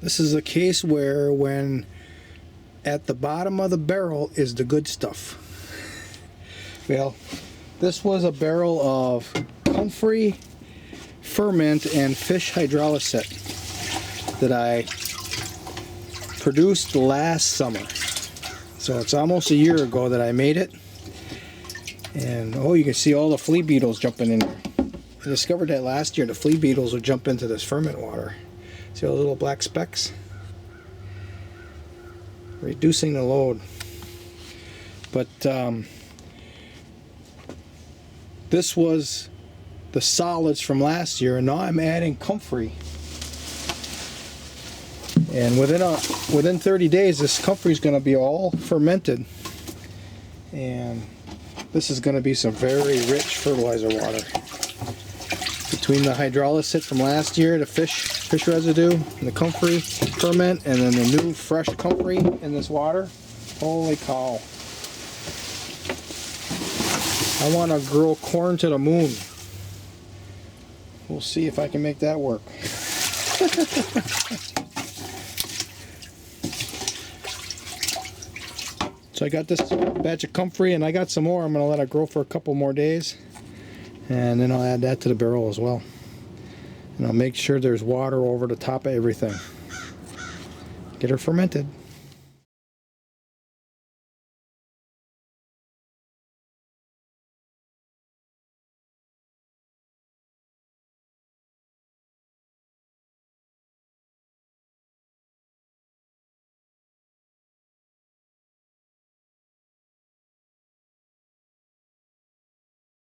This is a case where when at the bottom of the barrel is the good stuff. Well, this was a barrel of comfrey, ferment, and fish hydrolysis that I produced last summer. So it's almost a year ago that I made it. And oh, you can see all the flea beetles jumping in there. I discovered that last year. The flea beetles would jump into this ferment water. See all the little black specks? Reducing the load. But this was the solids from last year, and now I'm adding comfrey. And within 30 days, this comfrey is going to be all fermented, and this is going to be some very rich fertilizer water. Between the hydrolysis from last year, the fish residue, and the comfrey ferment, and then the new fresh comfrey in this water, holy cow! I want to grow corn to the moon. We'll see if I can make that work. So I got this batch of comfrey, and I got some more. I'm going to let it grow for a couple more days, and then I'll add that to the barrel as well. And I'll make sure there's water over the top of everything. Get her fermented.